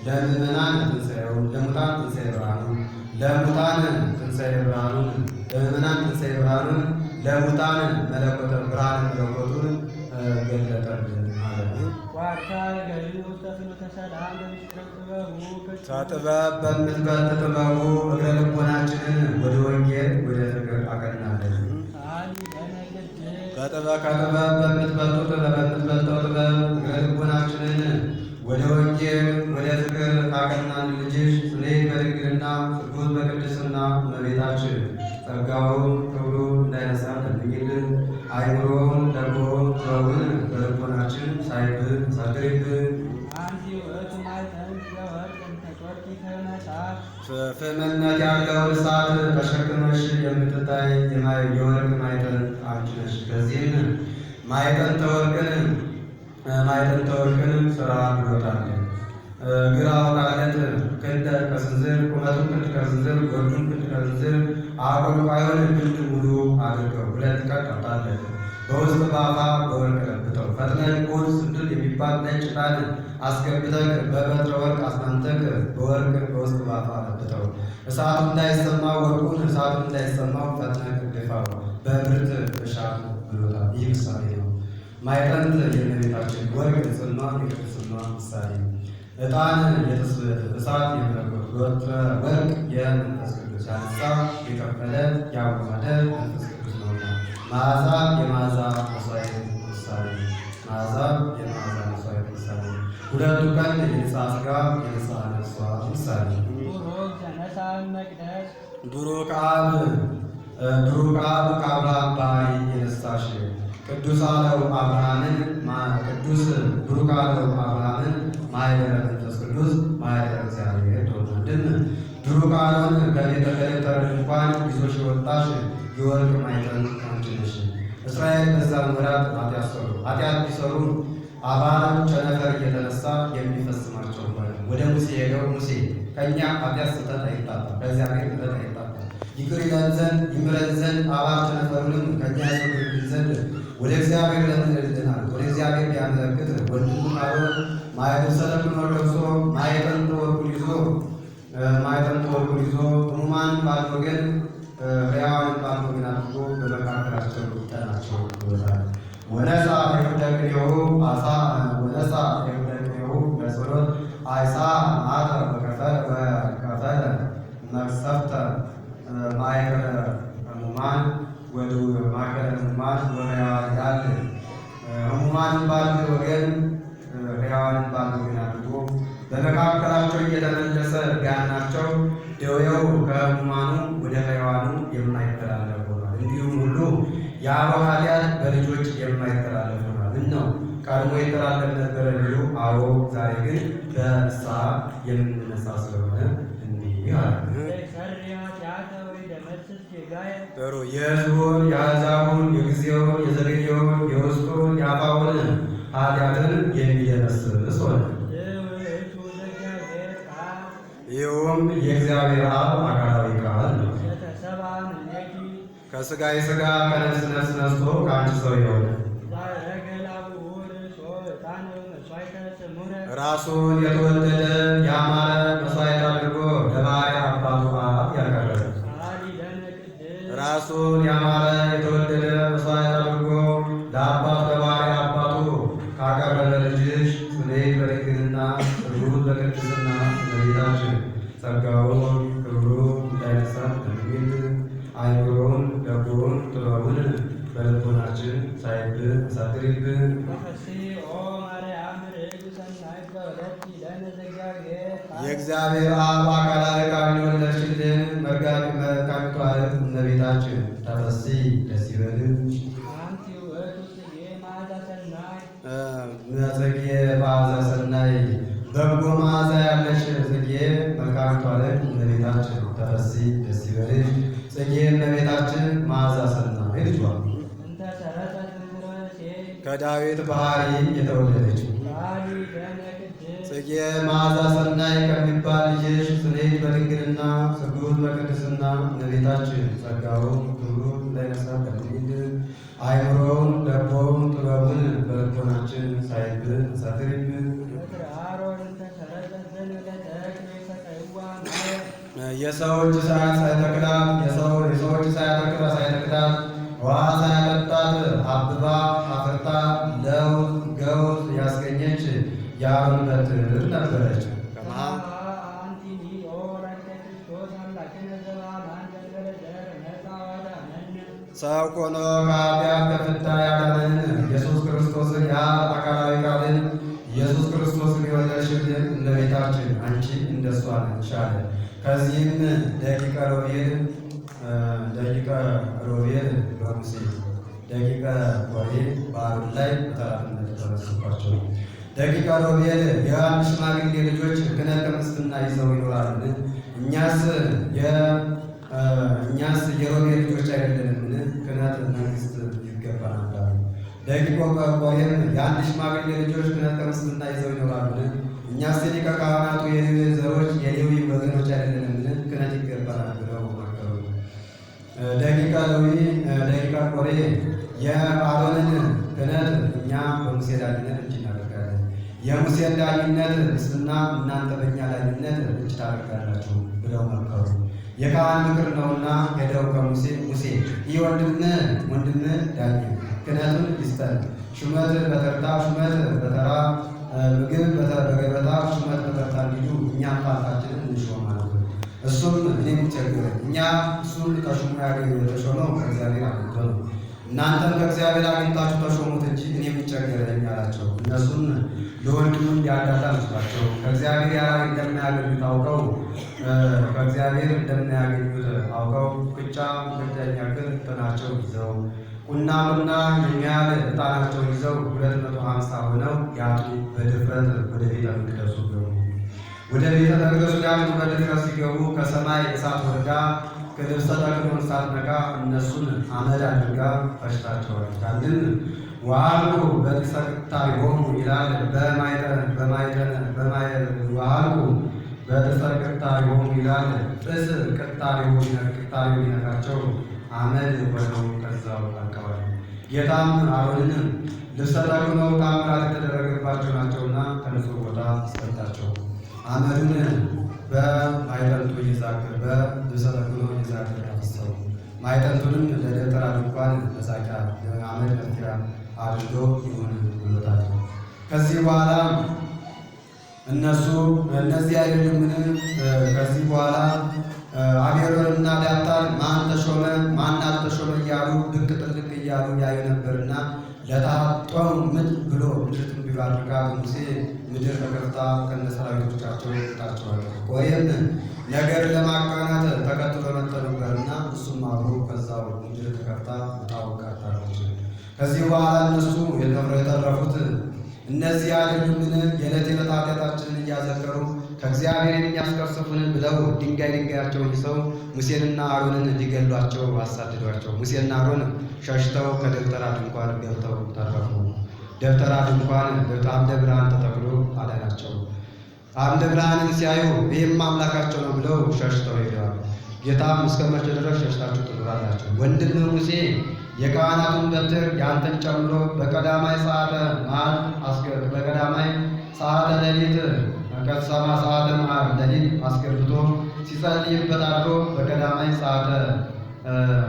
ለምእመናን ትንሣኤው ለሙታን ትንሣኤ ብርሃኑን ለሙታን ትንሣኤ ብርሃኑን ለምእመናን ትንሣኤ ብርሃኑን ለሙታን መለኮተ ብርሃን መለኮቱን ገለጠልን ማለት ነው። ከጥበብ በምትበልጥ ጥበቡ እግረ ልቦናችንን ወደ ወንጌል ወደ ፍቅር አቀናለን። ከጥበብ በምትበልጠው ጥበብ እግረ ልቦናችንን ወደ ወንጌል ወደ ፍቅር ካቀናን ልጅሽ እኔ በድንግልና ፍርጉት በቅድስና እመቤታችን ጸጋውን ክብሩ እንዳይነሳን ለምኝልን። አይምሮውን ደጎውን ጥበቡን በልቦናችን ሳይብን ሳድርብን። ፍምነት ያለውን እሳት ተሸክመሽ የምትታይ የወርቅ ማዕጠንት አንቺ ነሽ። ከዚህም ማዕጠንተ ወርቅን ሥራ ብሎታል። ግራው ማለት ክንድ ከስንዝር ቁመቱን ክንድ ከስንዝር ወርዱን ክንድ ከስንዝር አቆልቋዩን ክንድ ሙሉ አድርገው 2 ቀን ቀብጣለን። በውስጥ በአፋ በወርቅ ለብጠው ፈጥነን ቁድ ስንድል የሚባል ነጭ ዕጣን አስገብተህ በበትረ ወርቅ አስናንተህ በወርቅ በውስጥ በአፋ ለብጠው እሳቱ እንዳይሰማው ወርቁን እሳቱ እንዳይሰማው ፈጥነህ ግፋው በብርት እሻት ብሎታል። ይህ ምሳሌ ነው። ማዕጠንት የእመቤታችን ወርቅ ንጽሕና የቅድስና ምሳሌ፣ ዕጣን የትስብእት እሳት የመለኮት ወርቅ የመንፈስ ቅዱስ ያነሳ የከፈለ ያዋሃደ መንፈስ ቅዱስ ነውና መዓዛ የመዓዛ መስዋዕት ምሳሌ መዓዛ የመዓዛ መስዋዕት ምሳሌ ሁለቱ ቀን የንጽሐ ሥጋ የንጽሐ ነፍሷ ምሳሌ ቡሩክ አብ ከአብርሃም ባህሪ የነሳሽ ቅዱስ አለው አብርሃምን ቅዱስ ቡሩክ አለው አብርሃምን ማኅደረ መንፈስ ቅዱስ ማኅደረ እግዚአብሔር ተወልድን ቡሩክ አለውን ከቤተ ከሌተር ድንኳን ይዞሽ የወጣሽ የወርቅ ማዕጠንት አንቺ ነሽ። እስራኤል በዛ ወራት ኃጢአት ቢሰሩ አባል ቸነፈር እየተነሳ የሚፈጽማቸው ሆነ። ወደ ሙሴ ሄደው ሙሴ ከእኛ ኃጢአት ስህተት አይታጣም፣ ከእግዚአብሔር ምሕረት አይታጣም፣ ይቅር ይለን ዘንድ ይምረን ዘንድ አባል ቸነፈሩንም ከእኛ ያስወግድልን ዘንድ ወደ እግዚአብሔር ለምን እልናል? ወደ እግዚአብሔር ቢያመለክት ወንድሙ አሮን ማኅተመ ሰለምኖን ለብሶ ማኅተመ ወርቁን ይዞ ሕሙማን ባል ወገን ሕያዋን ባል ወገን አድርጎ በመካከላቸው ይጠናቸው ይወጣል። ወነሳ የፍደቅኔሁ በጸሎት አይሳ ማተ በከፈለ መቅሰፍተ ማእከለ ሕሙማን ወሕያዋን ይላል። ሕሙማንን በአንድ ወገን ሕያዋንን በአንድ ወገን አድርጎ በመካከላቸው እየተመለሰ ቢያድናቸው ደዌው ከሕሙማኑ ወደ ሕያዋኑ የማይተላለፍ ሆኗል። እንዲሁም ሁሉ የአበው ኃጢአት በልጆች የማይተላለፍ ሆኗል። ምን ነው ቀድሞ የተላለፍ ነበረ ቢሉ፣ አዎ ዛሬ ግን በንስሐ የምንነሳ ስለሆነ እንዲህ አለ። የሕዝቡን የአሕዛቡን የጊዜውን የዘገየውን የውስጡን የአፋውን ኃጢአትን የሚደመስስ ሆነ። ይኸውም የእግዚአብሔር አብ አካላዊ ቃል ነው። ከሥጋዬ ሥጋ ከነፍስ ነፍስ ነስቶ ከአንቺ ሰው የሆነ ራሱን የተወደደ ያማረ መሥዋዕት አድርጎ ለባሕርይ አባቱ አብ ያቀረበ ራሱን ያማረ የተወደደ መሥዋዕት አድርጎ ለአባቱ ለባሕርይ አባቱ ካቀረበ ልጅሽ ጽኔት በድንግልና ርጉዝ በቅድስና እመቤታችን ጸጋውን ክብሩን እንዳይነሳን በሚል አይምሮውን ልቡን ጥበቡን በልቦናችን ሳይብን አሳድሪብን። የእግዚአብሔር አብ አካላዊ ቃል የወለድሽልን መጋቢቷ እመቤታችን ተፈሥሒ ደስ ይበልሽ። ጽጌ መዓዛ ሰናይ በጎ መዓዛ ያለሽ ጽጌ መልካሚቷ እመቤታችን ተፈሥሒ ደስ ይበልሽ። ጽጌ እመቤታችን መዓዛ ሰናይ ልጇ ከዳዊት ባህሪ የተወለደች ጽጌ መዓዛ ሰናይ ከሚባል ልጅሽ ጽኔት በድንግልና ስርጉት በቅድስና እመቤታችን ጸጋውን ክብሩን እንዳይነሳን ከሚል አይምሮውን ልቦውን ጥበቡን በልቦናችን ሳይብን አሳድሪብን። የሰዎች ሳያተክላት ውሃ ሳያጠጣት አብባ አፍርታ ለውዝ ገውዝ ያስገኘች የአሮን በትር ነበረች። ሰው ሆኖ ከኃጢአት ከፍዳ ያዳነን ኢየሱስ ክርስቶስን የአብ አካላዊ ቃልን ኢየሱስ ክርስቶስን የወለድሽልን እመቤታችን አንቺ እንደሷ ነሽ አለ። ከዚህም ደቂቀ ሮቤል በሙሴ ደቂቀ ቆሬ በአሮን ላይ በጠላትነት ተነሱባቸው። ደቂቀ ሮቤል የአንድ ሽማግሌ ልጆች ክህነት ከምስፍና ይዘው ይኖራሉን? እኛስ የሮቤል ልጆች አይደለንምን? ክህነት መንግሥት ይገባናል አሉ። ደቂቀ ቆሬም የአንድ ሽማግሌ ልጆች ክህነት ከምስፍና ይዘው ይኖራሉን? እኛስ የሊቀ ካህናቱ የሌዊ ዘሮች የሌዊ ወገኖች አይደለንምን? ክህነት ይገባናል ብለው መከሩ። ደቂቀ ቆሬ የአሮንን ክህነት እኛ በሙሴ ዳኝነት እጅ እናደርጋለን፣ የሙሴን ዳኝነት ምስፍና እናንተ በእኛ ዳኝነት እጅ ታደርጋላችሁ ብለው መከሩ። የካህን ምክር ነውና ሄደው ከሙሴ ሙሴ ይህ ወንድምህ ዳኝ ክህነቱን ይስጠን፣ ሹመት በተርታ ሹመት በተራ ምግብ በገበታ ሹመት በተርታ እንዲሉ እኛም ፋንታችንን እንሾም ማለት ነው። እሱም እኔም ቸገረኝ፣ እኛ እሱን ከሹሙ ያገኘ የተሾመው ከእግዚአብሔር አግኝቶ ነው። እናንተም ከእግዚአብሔር አግኝታችሁ ተሾሙት እንጂ እኔ ምን ቸገረኝ አላቸው። እነሱም ለወንድሙ እንዲያዳላ መስሏቸው ከእግዚአብሔር እንደማያገኙት አውቀው ብቻ ያክል ዕጣናቸውን ይዘው ቁና የሚያህል ዕጣናቸውን ይዘው 250 ሆነው ያጡ በድፍረት ወደ ቤተ መቅደሱ ገቡ። ወደ ቤተ መቅደሱ ያሉ በድፍረት ሲገቡ ከሰማይ እሳት ወርዳ ከልብሰ ተክህኖን ሳትነካ እነሱን አመድ አድርጋ ፈጅታቸዋለች። አንድም ወሀልቁ በጥሰ ቅታሪሆሙ ይላል። ወሀልቁ በጥሰ ቅታሪሆሙ ይላል። ጥስ ቅታሪው ቢነካቸው አመድ ሆነው ከዛው አልቀዋል። ጌታም አሮንን ልብሰ ተክህኖ ተአምራት የተደረገባቸው ናቸውና ከንጹሕ ቦታ አስፈታቸው። አመዱን በማዕጠንቱ በልብሰ ተክህኖ እየዛገረ አፈሰሰው። ማዕጠንቱንም ለደብተራ ድንኳን መሳቂያ አመድ መትኪያ አድርጎ ይሁን ብሎታል። ከዚህ በኋላ እነዚህ አይደሉምን? ከዚህ በኋላ አቤሮንና ዳታን ማን ተሾመ ማን አልተሾመ እያሉ ብቅ ጥልቅ እያሉ ያዩ ነበርና ለታጦሙ ምድር ብሎ ምድር ቢባርካት ሙሴ ምድር ተከፍታ ከነሰራዊቶቻቸው ታቸዋል። ቆሬም ነገር ለማቃናት ተከትሎ መጥቶ ነበርና እሱም አብሮ ከዛው ምድር ተከፍታ ታውቃታለች። ከዚህ በኋላ እነሱ የተረፉት እነዚህ አይደሉምን? የዕለት ኃጢአታችንን እያዘከሩ ከእግዚአብሔር የሚያስቀርሱን ብለው ድንጋያቸውን ይዘው ሙሴንና አሮንን ሊገሏቸው አሳድዷቸው። ሙሴና አሮን ሸሽተው ከደብተራ ድንኳን ገብተው ተረፉ። ደብተራ ድንኳን አምደ ብርሃን ተተክሎ አዳናቸው። አምደ ብርሃንን ሲያዩ ይህም አምላካቸው ነው ብለው ሸሽተው ሄደዋል። ጌታም እስከ መቼ ድረስ ሸሽታችሁ ትኖራላችሁ? ወንድም ሙሴ የካህናቱን በትር ያንተን ጨምሮ በቀዳማይ ሰዓተ ሌሊት ከሰማ ሰዓተ ሌሊት አስገብቶ ሲጸልይበት አድሮ በቀዳማይ ሰዓተ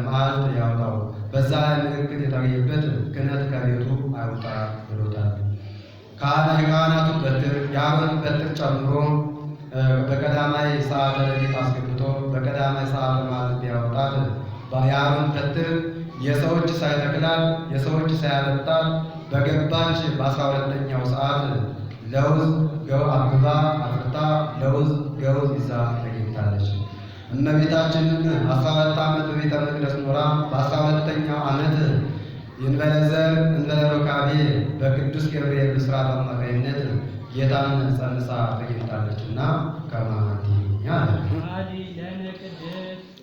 መዓልት ያውጣው። በዛ ላይ ምልክት የታየበት ክህነት ከቤቱ አይውጣ ብሎታል። የካህናቱን በትር የአሮንን በትር ጨምሮ በቀዳማይ ሰዓተ ሌሊት አስገብቶ በቀዳማይ ሰዓተ መዓልት ቢያወጣት የአሮን በትር የሰዎች ሳይተክላት የሰዎች ሳያበጣት በገባች በ12ኛው ሰዓት ለውዝ አብባ አፍርታ ለውዝ ገውዝ ይዛ ተገኝታለች። እመቤታችንን 12 ዓመት በቤተ መቅደስ ኖራ በ12ኛው ዓመት እንበለ ዘር እንበለ ሩካቤ በቅዱስ ገብርኤል ብስራት አማካኝነት ጌታን ጸንሳ ተገኝታለችና ከማንቲ ያለ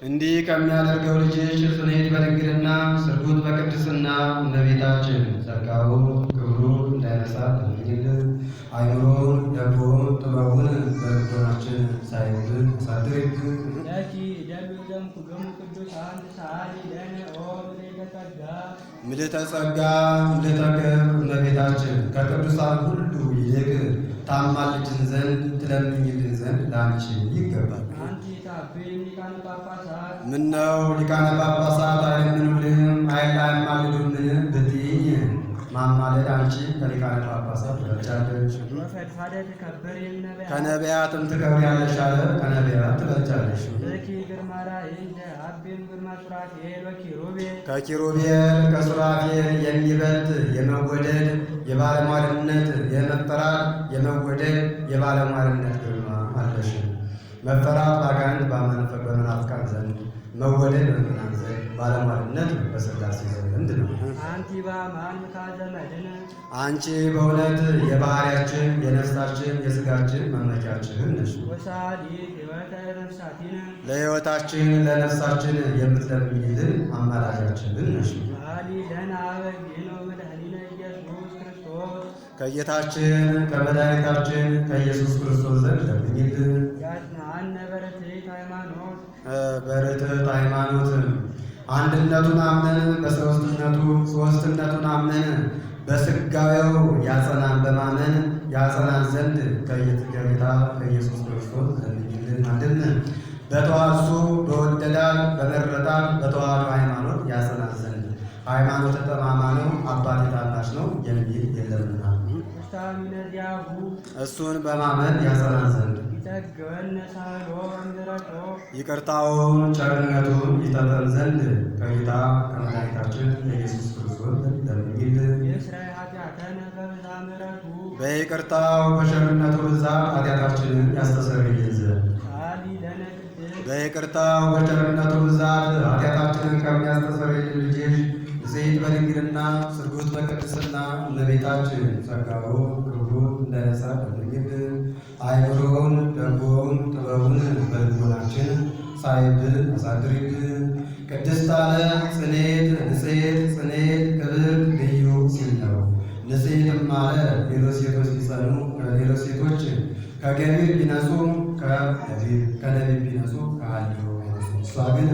እንዲህ ከሚያደርገው ልጅሽ ጽኔት በድንግልና ስርጉት በቅድስና እመቤታችን ጸጋው ክብሩ እንዳይነሳት ለምኝልን። አይምሮውን ደቦውን ጥበቡን በልቦናችን ሳይብን ሳድርግ ምልዕተ ጸጋ ምልዕተ ክብር እመቤታችን ከቅዱሳን ሁሉ ይልቅ ታማልጅን ዘንድ ትለምኝልን ዘንድ ለአንቺ ይገባል። ምነው ሊቃነ ጳጳሳት አይለምኑልንም አይማልዱልን ብትይኝ ማማለድ አንቺ ከሊቃነ ጳጳሳት ትበልጫለሽ፣ ከነቢያትም ትከብሪያለሽ አለ። ከነቢያት ትበልጫለሽ። ከኪሩቤል ከሱራፌል የሚበልጥ የመወደድ የባለሟልነት የመፈራት የመወደድ የባለሟልነት ግርማ አለሽ። መፈራት በአጋንንት በመናፍቃን ዘንድ መወደድ በምእመናን ዘንድ ባለሟልነት በሥላሴ ዘንድ ነው። አንቺ በእውነት የባህሪያችን የነፍሳችን የሥጋችን መመኪያችን ነሽ። ለሕይወታችን ለነፍሳችን የምትለምኝልን አማላጃችን ነሽ። ከጌታችን ከመድኃኒታችን ከኢየሱስ ክርስቶስ ዘንድ ለምኝልን። በርትዕት ሃይማኖት አንድነቱን አምነን በሦስትነቱ ሦስትነቱን አምነን በሥጋዌው ያጸናን በማመን ያጸናን ዘንድ ከጌታ ከኢየሱስ ክርስቶስ ለምኝልን። አንድም በተዋሱ በወደዳን በመረጣን በተዋህዶ ሃይማኖት ያጸናን ዘንድ ሃይማኖት ጠማማ ነው አባቴ ታናሽ ነው የሚል የለምና እሱን በማመን ያጸናን ዘንድ ይቅርታውን ቸርነቱን ይሰጠን ዘንድ ከጌታ ከመድኃኒታችን ከኢየሱስ ክርስቶስ ለምኝልን። በይቅርታው በቸርነቱ ብዛት ኃጢአታችንን ያስተሰርይልን ዘንድ በይቅርታው በቸርነቱ ብዛት ኃጢአታችንን ከሚያስተሰርይልን ልጅሽ ንጽሕት በድንግልና ስርጉት በቅድስና እመቤታችን ጸጋውን ክብሩን እንዳይነሳ ለምኝልን። አይምሮውን ደጎውን ጥበቡን በልቦናችን ሳይብን አሳድሪብን። ቅድስት አለ ጽኔት ንጽሕት ጽኔት ክብር ልዩ ሲል ነው። ንጽሕትም አለ ሌሎች ሴቶች ቢጸኑ ሌሎች ሴቶች ከገቢር ቢነጹ ከነቢብ ቢነጹ ከሐልዮ አይነጹ። እሷ ግን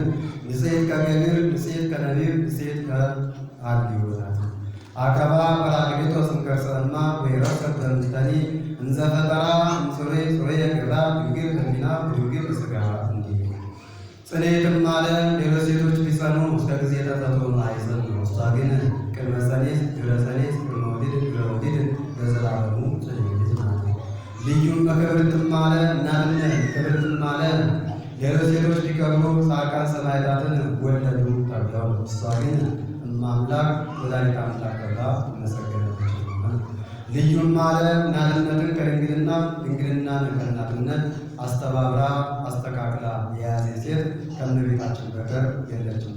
ንጽሕት ከገቢር ንጽሕት ከነቢብ ንጽሕት ከሐልዮ ናት። አቀባ ጰራቅሊጦስ እንከርሰማ ወይረከብ በምስተኒ እንዘ ፈጠራ እምጽሬ ጽሬ ግብራ ድንግል ህሊና ድንግል ሥጋ እንዲህ። ጽኔትም አለ ሌሎች ሴቶች ቢጸኑ እስከ ጊዜ ተፈጥሮ አይጸኑ። እሷ ግን ቅድመ ጸኔት ድኅረ ጸኔት ቅድመ ወሊድ ድኅረ ወሊድ ለዘላለሙ ጽኔት ናት። ልዩም በክብርትም አለ እናትነት ክብርትም አለ ሌሎች ሴቶች ቢከብሩ ጻድቃን ሰማዕታትን ወለዱ ተብለው። እሷ ግን እማምላክ ወላዲተ አምላክ ተብላ ተመሰገነች። ልዩም አለ እናትነትን ከድንግልና ድንግልናን ከእናትነት አስተባብራ አስተካክላ የያዘ ሴት ከእመቤታችን በቀር የለችም።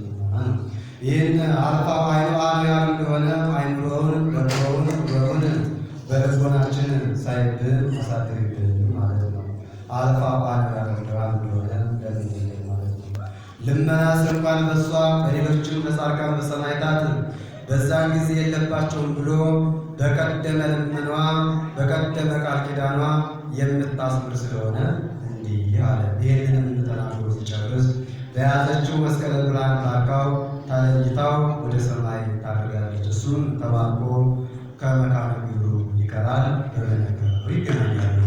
ይህን አልፋ ኃይሉ አርያም እንደሆነ አይምሮውን ደጎውን ጥበቡን በልቦናችን ሳይብን አሳድሪብን ማለት ነው። አልፋ አርያም እንደሆነ ለምንድን ማለት ነው። ልመናስ እንኳን በሷ በሌሎችም በጻድቃን በሰማዕታት በዛን ጊዜ የለባቸውም ብሎ በቀደመ ልመኗ በቀደመ ቃል ኪዳኗ የምታስምር ስለሆነ እንዲህ አለ። ይህንንም ተናግሮ ሲጨርስ በያዘችው መስቀለ ብርሃን ታርካው ታለይታው ወደ ሰማይ ታደርጋለች። እሱን ተባርኮ ከመካነ ግብሩ ይቀራል። በመነገሩ ይገናኛሉ።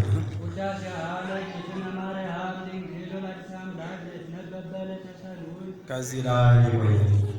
ከዚህ ላይ ይቆያል።